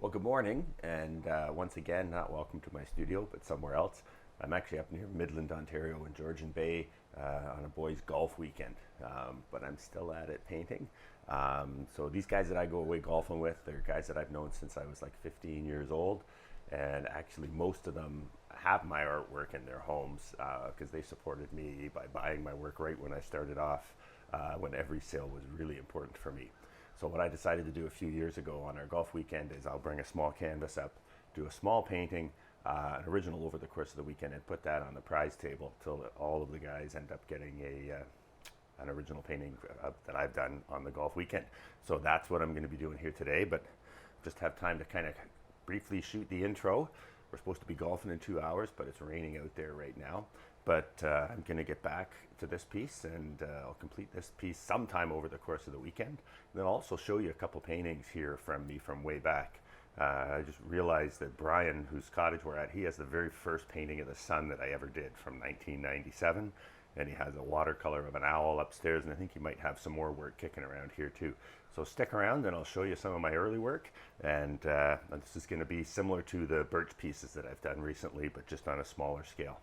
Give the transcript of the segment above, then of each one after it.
Well, good morning, and once again, not welcome to my studio, but somewhere else. I'm actually up near Midland, Ontario, in Georgian Bay on a boys' golf weekend, but I'm still at it painting. So these guys that I go away golfing with, they're guys that I've known since I was like 15 years old, and actually most of them have my artwork in their homes because they supported me by buying my work right when I started off, when every sale was really important for me. So what I decided to do a few years ago on our golf weekend is I'll bring a small canvas up, do a small painting, an original over the course of the weekend, and put that on the prize table till all of the guys end up getting an original painting that I've done on the golf weekend. So that's what I'm going to be doing here today, but just have time to kind of briefly shoot the intro. We're supposed to be golfing in 2 hours, but it's raining out there right now. But I'm going to get back to this piece, and I'll complete this piece sometime over the course of the weekend. And then I'll also show you a couple paintings here from me from way back. I just realized that Brian, whose cottage we're at, he has the very first painting of the sun that I ever did from 1997. And he has a watercolor of an owl upstairs, and I think he might have some more work kicking around here too. So stick around and I'll show you some of my early work. And this is going to be similar to the birch pieces that I've done recently, but just on a smaller scale.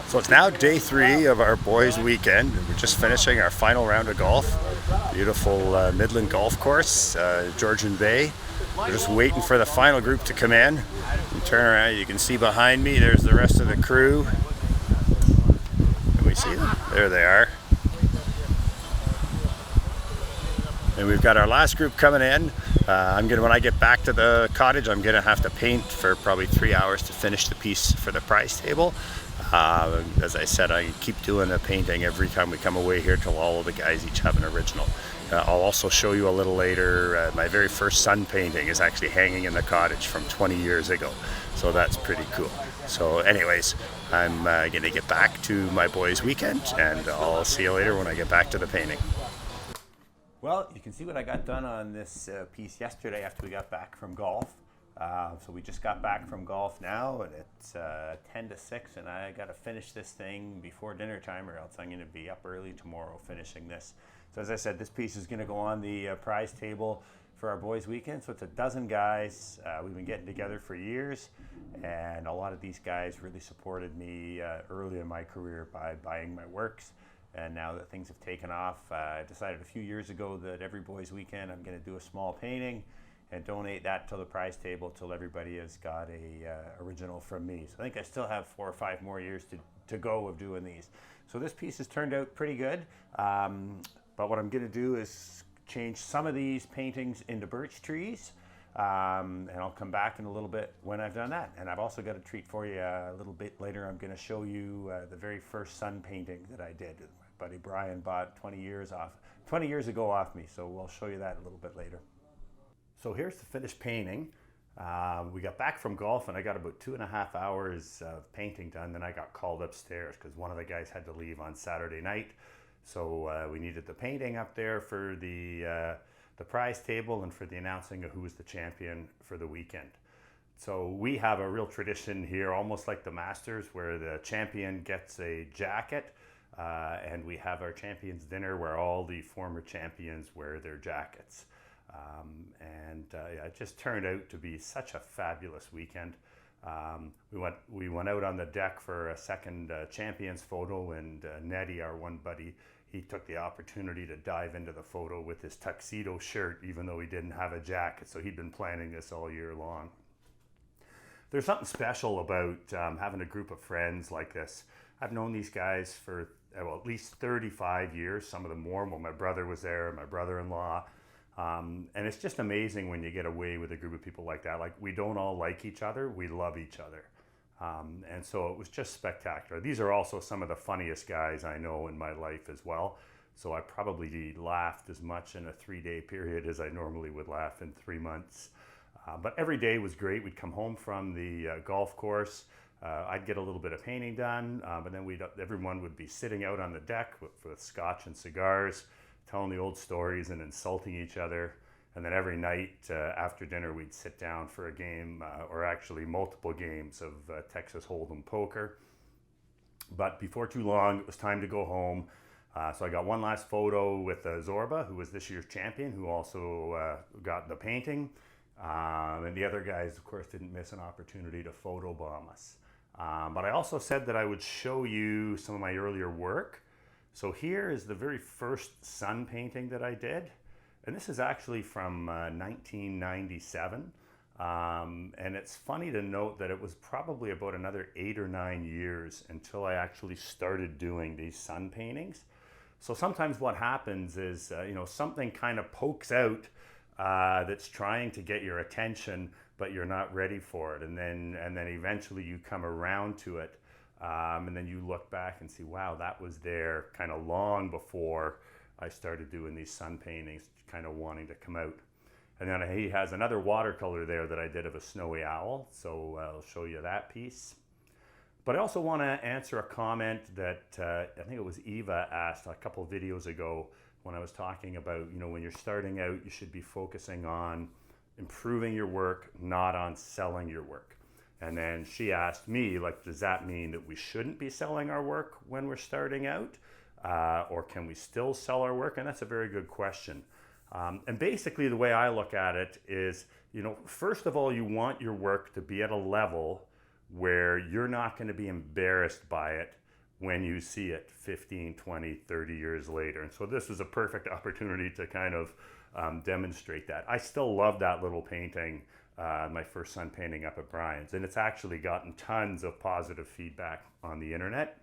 So it's now day 3 of our boys' weekend. We're just finishing our final round of golf. Beautiful Midland golf course, Georgian Bay. We're just waiting for the final group to come in. And turn around, you can see behind me, there's the rest of the crew. Can we see them? There they are. And we've got our last group coming in. When I get back to the cottage, I'm gonna have to paint for probably 3 hours to finish the piece for the prize table. As I said, I keep doing a painting every time we come away here till all of the guys each have an original. I'll also show you a little later, my very first sun painting is actually hanging in the cottage from 20 years ago. So that's pretty cool. So anyways, I'm going to get back to my boys' weekend, and I'll see you later when I get back to the painting. Well, you can see what I got done on this piece yesterday after we got back from golf. So we just got back from golf now, and it's 10 to 6, and I got to finish this thing before dinner time, or else I'm going to be up early tomorrow finishing this. So as I said, this piece is going to go on the prize table for our boys' weekend. So it's a dozen guys. We've been getting together for years, and a lot of these guys really supported me early in my career by buying my works. And now that things have taken off, I decided a few years ago that every boys' weekend I'm going to do a small painting and donate that to the prize table till everybody has got a original from me. So I think I still have 4 or 5 more years to go of doing these. So this piece has turned out pretty good, but what I'm going to do is change some of these paintings into birch trees, and I'll come back in a little bit when I've done that. And I've also got a treat for you a little bit later. I'm going to show you the very first sun painting that I did. My buddy Brian bought 20 years ago off me, so we'll show you that a little bit later. So here's the finished painting. We got back from golf and I got about 2.5 hours of painting done. Then I got called upstairs because one of the guys had to leave on Saturday night. So we needed the painting up there for the prize table and for the announcing of who was the champion for the weekend. So we have a real tradition here, almost like the Masters, where the champion gets a jacket, and we have our champions dinner where all the former champions wear their jackets. It just turned out to be such a fabulous weekend. We went out on the deck for a second champions photo, and Nettie, our one buddy, he took the opportunity to dive into the photo with his tuxedo shirt, even though he didn't have a jacket. So he'd been planning this all year long. There's something special about having a group of friends like this. I've known these guys for at least 35 years, some of them more. Well, my brother was there, my brother-in-law. And it's just amazing when you get away with a group of people like that. Like, we don't all like each other, we love each other. And so it was just spectacular. These are also some of the funniest guys I know in my life as well. So I probably laughed as much in a 3-day period as I normally would laugh in 3 months. But every day was great. We'd come home from the golf course. I'd get a little bit of painting done, but then everyone would be sitting out on the deck with scotch and cigars, telling the old stories and insulting each other. And then every night after dinner, we'd sit down for a game, or actually multiple games of Texas Hold'em poker. But before too long, it was time to go home. So I got one last photo with Zorba, who was this year's champion, who also got the painting. And the other guys, of course, didn't miss an opportunity to photobomb us. But I also said that I would show you some of my earlier work. So here is the very first sun painting that I did. And this is actually from 1997. And it's funny to note that it was probably about another 8 or 9 years until I actually started doing these sun paintings. So sometimes what happens is, something kind of pokes out that's trying to get your attention, but you're not ready for it. And then eventually you come around to it. And then you look back and see, wow, that was there kind of long before I started doing these sun paintings, kind of wanting to come out. And then he has another watercolor there that I did of a snowy owl. So I'll show you that piece. But I also want to answer a comment that I think it was Eva asked a couple of videos ago when I was talking about, when you're starting out, you should be focusing on improving your work, not on selling your work. And then she asked me, does that mean that we shouldn't be selling our work when we're starting out? Or can we still sell our work? And that's a very good question. And basically the way I look at it is, first of all, you want your work to be at a level where you're not going to be embarrassed by it when you see it 15, 20, 30 years later. And so this was a perfect opportunity to kind of demonstrate that. I still love that little painting, my first sun painting up at Brian's, and it's actually gotten tons of positive feedback on the internet.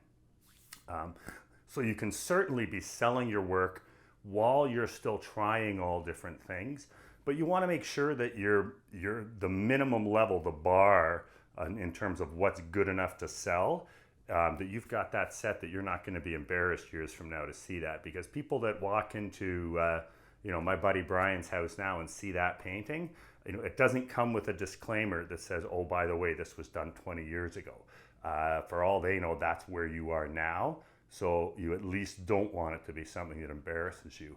So you can certainly be selling your work while you're still trying all different things, but you want to make sure that you're the minimum level, the bar in terms of what's good enough to sell, that you've got that set that you're not going to be embarrassed years from now to see that. Because people that walk into my buddy Brian's house now and see that painting, it doesn't come with a disclaimer that says, oh, by the way, this was done 20 years ago. For all they know, that's where you are now. So you at least don't want it to be something that embarrasses you.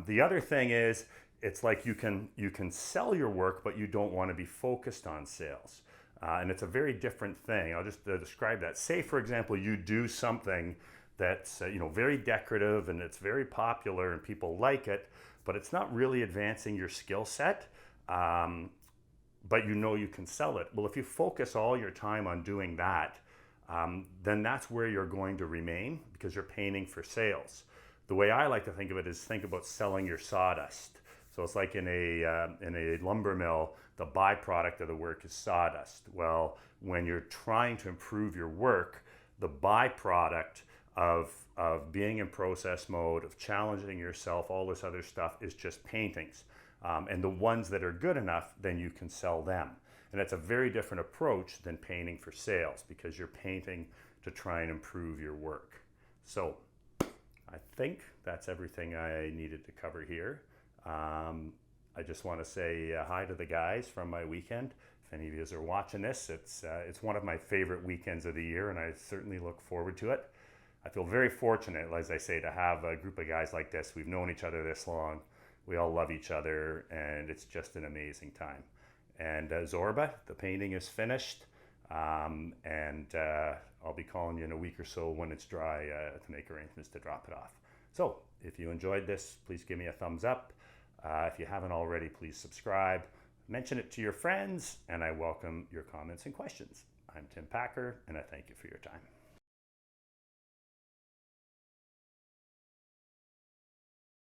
The other thing is, it's like you can sell your work, but you don't want to be focused on sales. And it's a very different thing. I'll just describe that. Say, for example, you do something that's very decorative and it's very popular and people like it, but it's not really advancing your skill set, but you can sell it. Well, if you focus all your time on doing that, then that's where you're going to remain, because you're painting for sales. The way I like to think of it is, think about selling your sawdust. So it's like in a lumber mill, the byproduct of the work is sawdust. Well, when you're trying to improve your work, the byproduct of being in process mode, of challenging yourself, all this other stuff, is just paintings. And the ones that are good enough, then you can sell them. And that's a very different approach than painting for sales, because you're painting to try and improve your work. So I think that's everything I needed to cover here. I just want to say hi to the guys from my weekend. If any of you are watching this, it's one of my favorite weekends of the year, and I certainly look forward to it. I feel very fortunate, as I say, to have a group of guys like this. We've known each other this long. We all love each other, and it's just an amazing time. And Zorba, the painting is finished, and I'll be calling you in a week or so when it's dry to make arrangements to drop it off. So if you enjoyed this, please give me a thumbs up. If you haven't already, please subscribe. Mention it to your friends, and I welcome your comments and questions. I'm Tim Packer, and I thank you for your time.